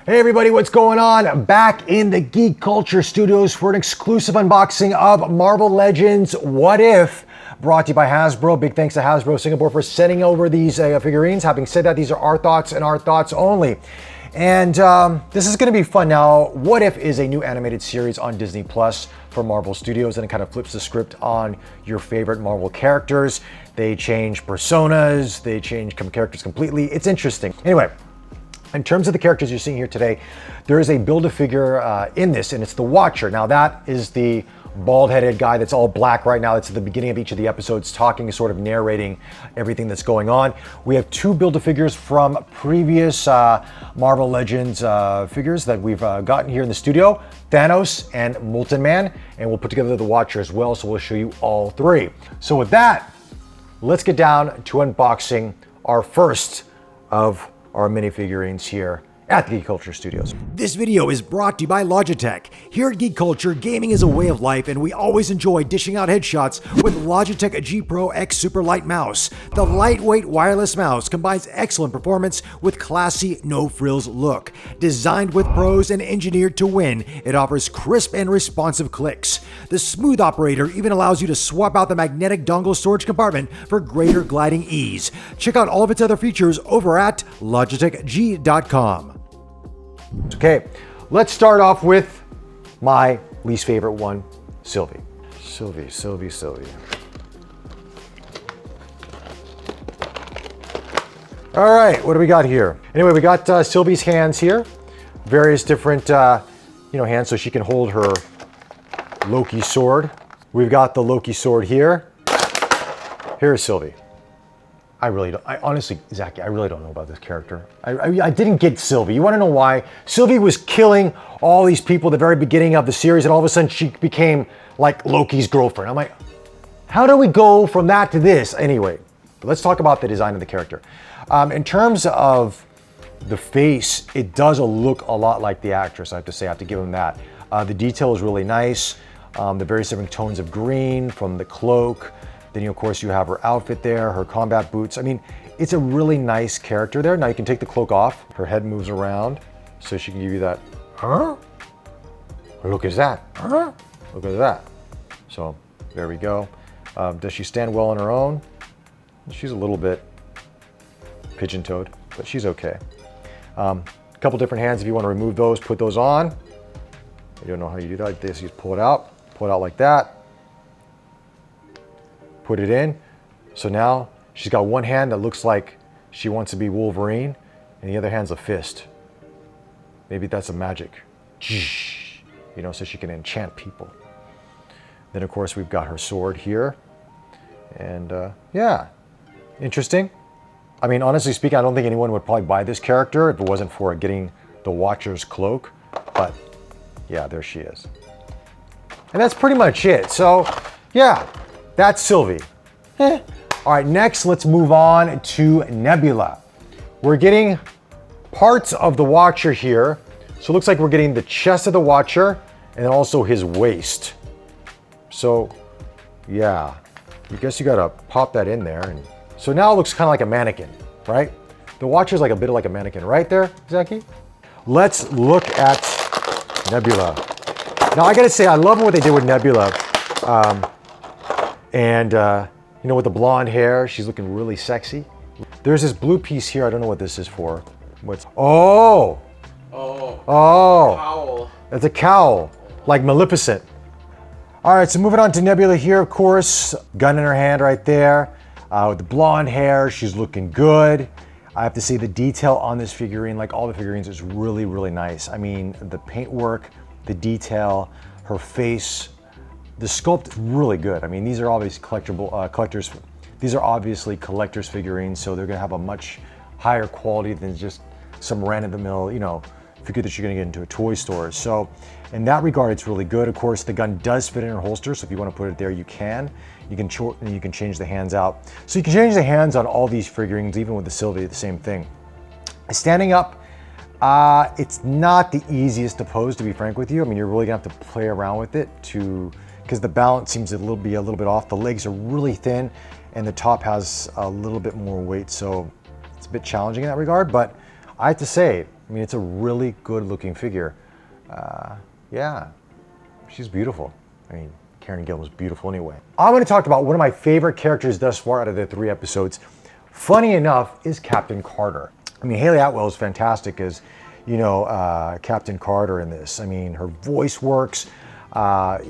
Hey everybody, what's going on? Back in the Geek Culture studios for an exclusive unboxing of Marvel Legends What If, brought to you by Hasbro. Big thanks to Hasbro Singapore for sending over these figurines. Having said that, these are our thoughts and our thoughts only. And this is going to be fun. Now, What If is a new animated series on Disney Plus for Marvel Studios, and it kind of flips the script on your favorite Marvel characters. They change personas, they change characters completely. It's interesting. Anyway, in terms of the characters you're seeing here today, there is a Build-A-Figure in this, and it's the Watcher. Now that is the bald-headed guy that's all black right now. That's at the beginning of each of the episodes, talking, sort of narrating everything that's going on. We have two Build-A-Figures from previous Marvel Legends figures that we've gotten here in the studio, Thanos and Molten Man, and we'll put together the Watcher as well, so we'll show you all three. So with that, let's get down to unboxing our first of our minifigurines here at the Geek Culture Studios. This video is brought to you by Logitech. Here at Geek Culture, gaming is a way of life, and we always enjoy dishing out headshots with Logitech G Pro X Super Light Mouse. The lightweight wireless mouse combines excellent performance with classy, no-frills look. Designed with pros and engineered to win, it offers crisp and responsive clicks. The smooth operator even allows you to swap out the magnetic dongle storage compartment for greater gliding ease. Check out all of its other features over at logitechg.com. Okay, let's start off with my least favorite one, Sylvie. Sylvie. All right, what do we got here? Anyway, we got Sylvie's hands here. Various different, hands so she can hold her Loki sword. We've got the Loki sword here. Here's Sylvie. I honestly, Zachy, I really don't know about this character. I didn't get Sylvie. You want to know why? Sylvie was killing all these people at the very beginning of the series, and all of a sudden she became like Loki's girlfriend. I'm like, how do we go from that to this? Anyway, let's talk about the design of the character. In terms of the face, it does look a lot like the actress, I have to say. I have to give him that. The detail is really nice. The various different tones of green from the cloak. Then, of course, you have her outfit there, her combat boots. I mean, it's a really nice character there. Now you can take the cloak off. Her head moves around, so she can give you that, huh? Look at that, huh? Look at that. So there we go. Does she stand well on her own? She's a little bit pigeon-toed, but she's okay. A couple different hands if you want to remove those, put those on. You don't know how you do that like this. You just pull it out like that. Put it in. So now she's got one hand that looks like she wants to be Wolverine, and the other hand's a fist. Maybe that's a magic, so she can enchant people. Then of course we've got her sword here, and yeah, interesting. I mean, honestly speaking, I don't think anyone would probably buy this character if it wasn't for getting the Watcher's cloak, but yeah, there she is. And that's pretty much it. So yeah, that's Sylvie. All right, next let's move on to Nebula. We're getting parts of the Watcher here. So it looks like we're getting the chest of the Watcher and then also his waist. So yeah, I guess you gotta pop that in there. And so now it looks kind of like a mannequin, right? The Watcher's like a bit like a mannequin, right there, Zachy? Let's look at Nebula. Now I gotta say, I love what they did with Nebula. With the blonde hair, she's looking really sexy. There's this blue piece here. I don't know what this is for. Oh! Cowl. That's a cowl, like Maleficent. All right, so moving on to Nebula here, of course. Gun in her hand right there. With the blonde hair, she's looking good. I have to say the detail on this figurine, like all the figurines, is really, really nice. I mean, the paintwork, the detail, her face, the sculpt is really good. I mean, these are obviously collectors. These are obviously collectors figurines, so they're gonna have a much higher quality than just some random-of-the-mill, figure that you're gonna get into a toy store. So in that regard, it's really good. Of course, the gun does fit in her holster, so if you want to put it there, you can. You can change the hands out. So you can change the hands on all these figurines, even with the Sylvie, the same thing. Standing up, it's not the easiest to pose, to be frank with you. I mean, you're really gonna have to play around with it because the balance seems to be a little bit off. The legs are really thin and the top has a little bit more weight, so it's a bit challenging in that regard, but I have to say, I mean, it's a really good looking figure. Yeah, she's beautiful. I mean, Karen Gillan's beautiful anyway. I'm going to talk about one of my favorite characters thus far out of the 3 episodes. Funny enough, is Captain Carter. I mean, Haley Atwell is fantastic as, you know, Captain Carter in this. I mean, her voice works. You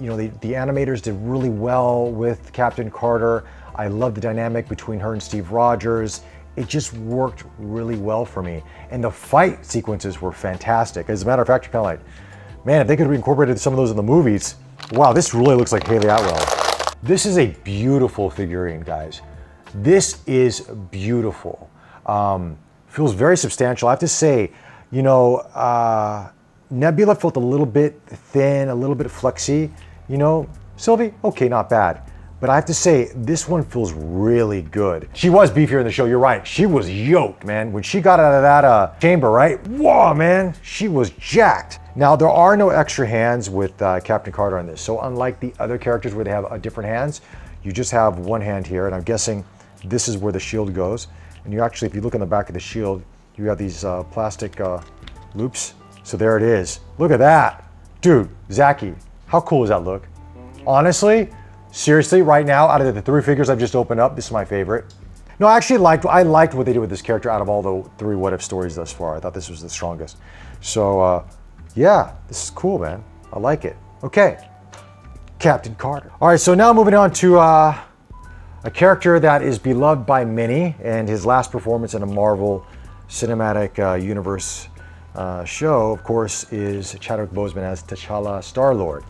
know, the animators did really well with Captain Carter. I love the dynamic between her and Steve Rogers. It just worked really well for me. And the fight sequences were fantastic. As a matter of fact, you're kind of like, man, if they could have incorporated some of those in the movies, wow, this really looks like Haley Atwell. This is a beautiful figurine, guys. This is beautiful. Feels very substantial. I have to say, you know, Nebula felt a little bit thin, a little bit flexy. You know, Sylvie, okay, not bad. But I have to say, this one feels really good. She was beefier in the show, you're right. She was yoked, man. When she got out of that chamber, right? Whoa, man, she was jacked. Now, there are no extra hands with Captain Carter on this. So unlike the other characters where they have different hands, you just have one hand here. And I'm guessing this is where the shield goes. And you actually, if you look on the back of the shield, you have these plastic loops. So there it is. Look at that. Dude, Zachy, how cool does that look? Honestly, seriously, right now, out of the 3 figures I've just opened up, this is my favorite. No, I actually liked what they did with this character out of all the 3 What If stories thus far. I thought this was the strongest. So, yeah, this is cool, man. I like it. Okay, Captain Carter. All right, so now moving on to a character that is beloved by many, and his last performance in a Marvel Cinematic Universe show, of course, is Chadwick Boseman as TChalla Star-Lord.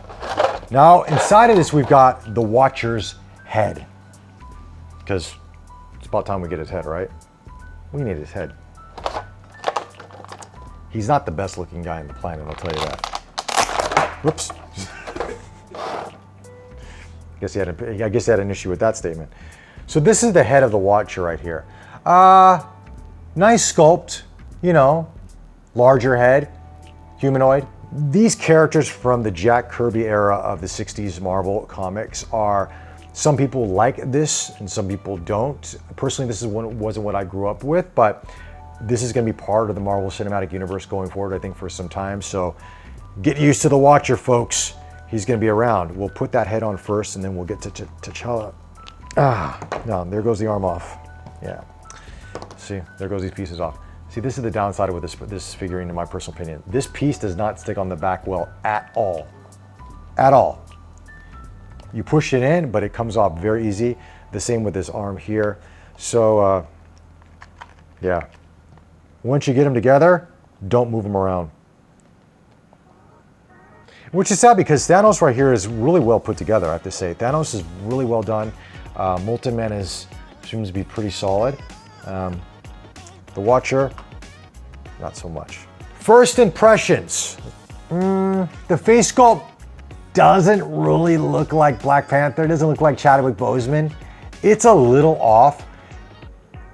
Now, inside of this, we've got the Watcher's head. Because it's about time we get his head, right? We need his head. He's not the best looking guy on the planet, I'll tell you that. Whoops. I guess he had an issue with that statement. So this is the head of the Watcher right here. Nice sculpt, you know, larger head, humanoid. These characters from the Jack Kirby era of the 60s Marvel comics are, some people like this and some people don't. Personally, this wasn't what I grew up with, but this is going to be part of the Marvel Cinematic Universe going forward, I think, for some time. So get used to the Watcher, folks. He's going to be around. We'll put that head on first and then we'll get to TChalla. No, there goes the arm off. Yeah. See, there goes these pieces off. See, this is the downside with this figurine, in my personal opinion. This piece does not stick on the back well at all. At all. You push it in, but it comes off very easy. The same with this arm here. So, yeah. Once you get them together, don't move them around. Which is sad because Thanos right here is really well put together, I have to say. Thanos is really well done. Molten Man seems to be pretty solid. The Watcher, not so much. First impressions. The face sculpt doesn't really look like Black Panther. It doesn't look like Chadwick Boseman. It's a little off.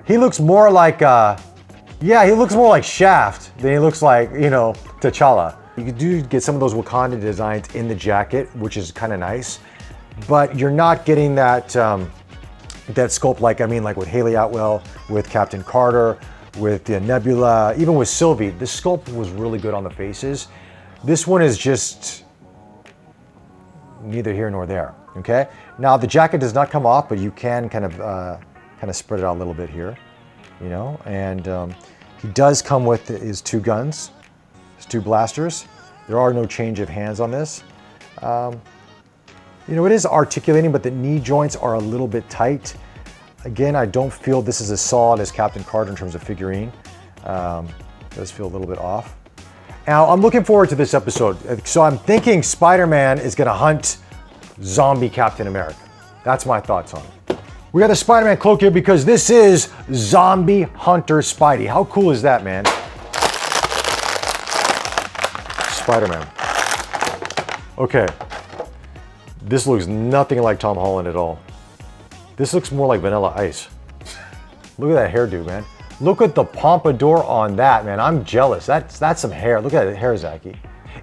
He looks more like, yeah, he looks more like Shaft than he looks like, you know, T'Challa. You do get some of those Wakanda designs in the jacket, which is kind of nice, but you're not getting that that sculpt like with Haley Atwell, with Captain Carter, with the Nebula, even with Sylvie. The sculpt was really good on the faces. This one is just neither here nor there. Okay. Now the jacket does not come off, but you can kind of spread it out a little bit here, you know. And he does come with his 2 guns, his 2 blasters. There are no change of hands on this. You know, it is articulating, but the knee joints are a little bit tight. Again, I don't feel this is as solid as Captain Carter in terms of figurine. It does feel a little bit off. Now, I'm looking forward to this episode. So I'm thinking Spider-Man is gonna hunt zombie Captain America. That's my thoughts on it. We got the Spider-Man cloak here because this is Zombie Hunter Spidey. How cool is that, man? Spider-Man. Okay. This looks nothing like Tom Holland at all. This looks more like Vanilla Ice. Look at that hairdo, man. Look at the pompadour on that, man. I'm jealous. That's some hair. Look at that hair, Zachy.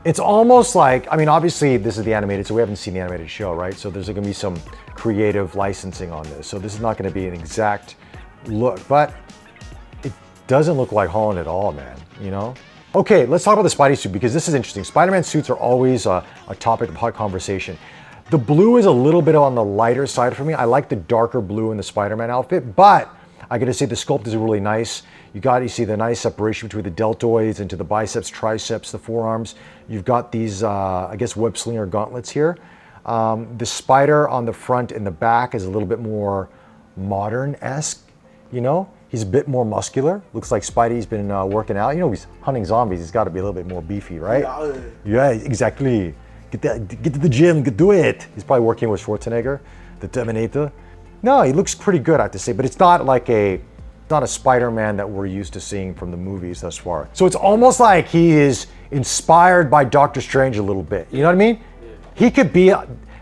It's almost like, I mean, obviously this is the animated, so we haven't seen the animated show, right? So there's gonna be some creative licensing on this. So this is not gonna be an exact look, but it doesn't look like Holland at all, man, you know? Okay, let's talk about the Spidey suit because this is interesting. Spider-Man suits are always a topic of hot conversation. The blue is a little bit on the lighter side for me. I like the darker blue in the Spider-Man outfit, but I gotta say the sculpt is really nice. You see the nice separation between the deltoids into the biceps, triceps, the forearms. You've got these, I guess, web slinger gauntlets here. The spider on the front and the back is a little bit more modern-esque, you know? He's a bit more muscular. Looks like Spidey's been working out. You know, he's hunting zombies. He's got to be a little bit more beefy, right? Yeah, exactly. Get to the gym, do it. He's probably working with Schwarzenegger, the Terminator. No, he looks pretty good, I have to say, but it's not like not a Spider-Man that we're used to seeing from the movies thus far. So it's almost like he is inspired by Doctor Strange a little bit. You know what I mean? Yeah. He could be,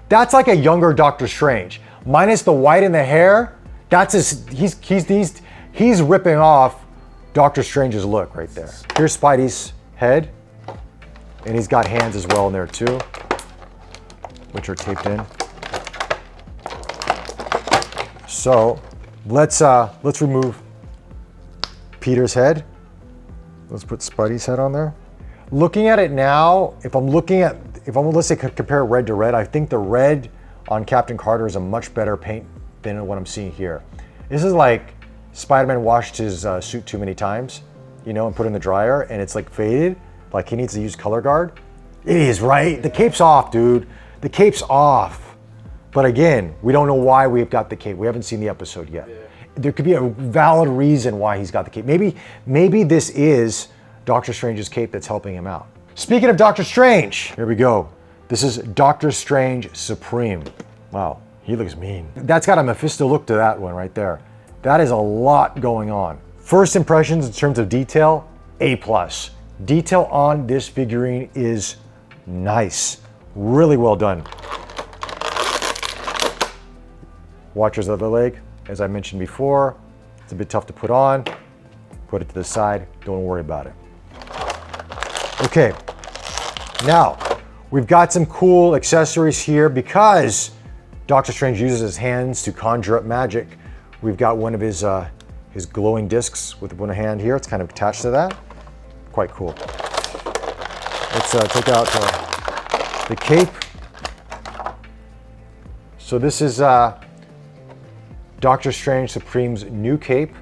that's like a younger Doctor Strange. Minus the white in the hair, he's ripping off Doctor Strange's look right there. Here's Spidey's head, and he's got hands as well in there too, which are taped in. So let's remove Peter's head. Let's put Spidey's head on there. Looking at it now, let's say compare red to red, I think the red on Captain Carter is a much better paint than what I'm seeing here. This is like Spider-Man washed his suit too many times, you know, and put it in the dryer, and it's like faded, like he needs to use color guard. It is, right? The cape's off, dude. The cape's off. But again, we don't know why we've got the cape. We haven't seen the episode yet. Yeah. There could be a valid reason why he's got the cape. Maybe this is Doctor Strange's cape that's helping him out. Speaking of Doctor Strange, here we go. This is Doctor Strange Supreme. Wow, he looks mean. That's got a Mephisto look to that one right there. That is a lot going on. First impressions in terms of detail, A+. Detail on this figurine is nice. Really well done. Watcher's other leg, as I mentioned before, it's a bit tough to put on. Put it to the side, don't worry about it. Okay, now we've got some cool accessories here because Doctor Strange uses his hands to conjure up magic. We've got one of his glowing discs with one hand here. It's kind of attached to that. Quite cool. Let's take out the cape. So this is Doctor Strange Supreme's new cape.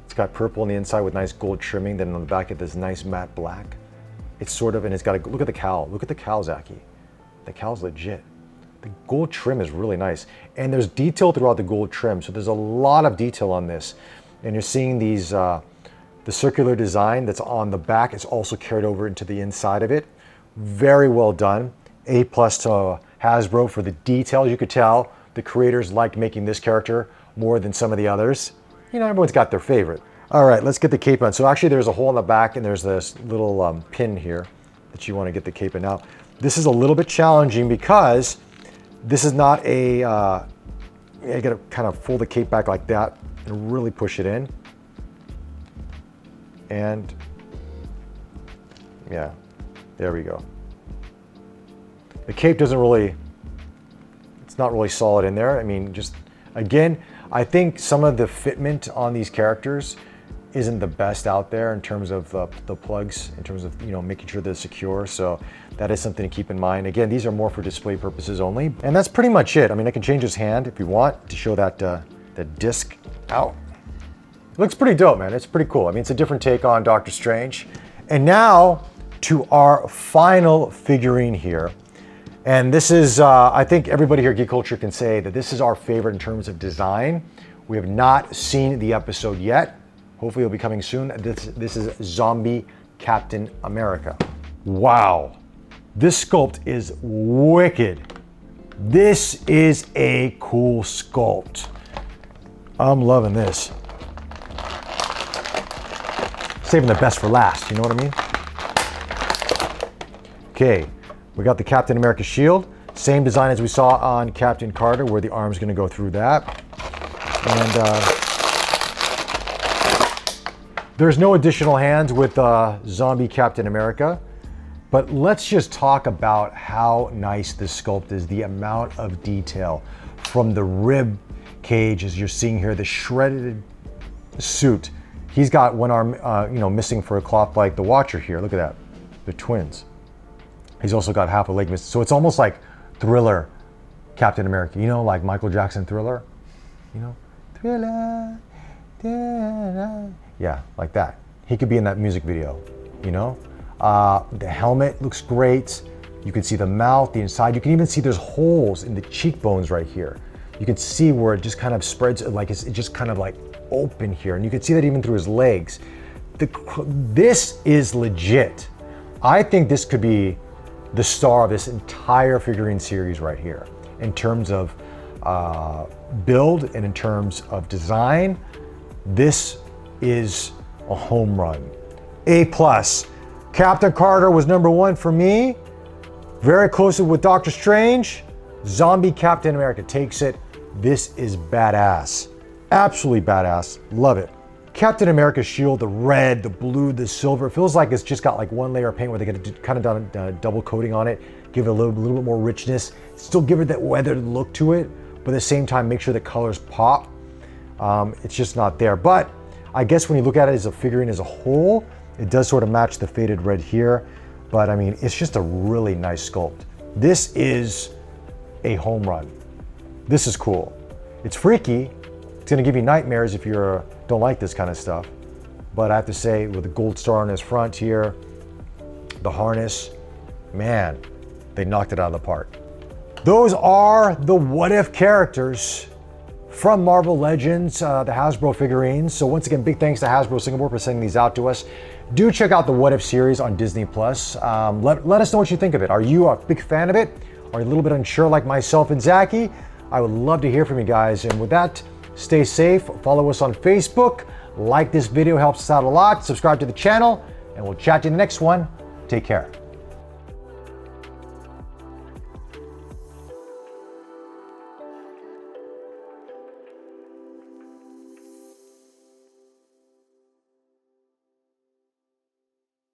It's got purple on the inside with nice gold trimming. Then on the back, it this nice matte black. It's sort of, and it's got look at the cowl. Look at the cowl, Zaki. The cowl's legit. The gold trim is really nice. And there's detail throughout the gold trim. So there's a lot of detail on this. And you're seeing these, the circular design that's on the back is also carried over into the inside of it. Very well done. A+ to Hasbro for the details. You could tell the creators liked making this character more than some of the others. You know, everyone's got their favorite. All right, let's get the cape on. So actually there's a hole in the back and there's this little pin here that you want to get the cape in. Now, this is a little bit challenging because this is not you gotta kind of fold the cape back like that and really push it in. And yeah, there we go. The cape doesn't really, it's not really solid in there. I mean, just again, I think some of the fitment on these characters isn't the best out there in terms of the plugs, in terms of, you know, making sure they're secure. So that is something to keep in mind. Again, these are more for display purposes only. And that's pretty much it. I mean, I can change his hand if you want to show that disc out. It looks pretty dope, man. It's pretty cool. I mean, it's a different take on Doctor Strange. And now to our final figurine here. And this is, I think everybody here at Geek Culture can say that this is our favorite in terms of design. We have not seen the episode yet. Hopefully it'll be coming soon. This is Zombie Captain America. Wow. This sculpt is wicked. This is a cool sculpt. I'm loving this. Saving the best for last, you know what I mean? Okay, we got the Captain America shield. Same design as we saw on Captain Carter, where the arm's gonna go through that. And there's no additional hands with Zombie Captain America. But let's just talk about how nice this sculpt is, the amount of detail from the rib cage, as you're seeing here, the shredded suit. He's got one arm, missing for a cloth like the Watcher here. Look at that, they're twins. He's also got half a leg missing. So it's almost like Thriller Captain America, like Michael Jackson Thriller, Thriller, Thriller. Yeah, like that. He could be in that music video, The helmet looks great. You can see the mouth, the inside. You can even see there's holes in the cheekbones right here. You can see where it just kind of spreads, like it's just kind of like open here. And you can see that even through his legs. This is legit. I think this could be the star of this entire figurine series right here. In terms of build and in terms of design, this is a home run. A+. Captain Carter was #1 for me. Very closely with Doctor Strange. Zombie Captain America takes it. This is badass. Absolutely badass. Love it. Captain America's shield, the red, the blue, the silver, it feels like it's just got like one layer of paint where they get kind of done double coating on it, give it a little bit more richness, still give it that weathered look to it, but at the same time make sure the colors pop. It's just not there. But I guess when you look at it as a figurine as a whole, it does sort of match the faded red here. But I mean, it's just a really nice sculpt. This is a home run. This is cool. It's freaky. It's gonna give you nightmares if you don't like this kind of stuff. But I have to say, with the gold star on his front here, the harness, man, they knocked it out of the park. Those are the What If characters from Marvel Legends, the Hasbro figurines. So once again, big thanks to Hasbro Singapore for sending these out to us. Do check out the What If series on Disney+. Let us know what you think of it. Are you a big fan of it? Are you a little bit unsure like myself and Zachy? I would love to hear from you guys. And with that, stay safe, follow us on Facebook, like this video, helps us out a lot, subscribe to the channel, and we'll chat to you in the next one. Take care.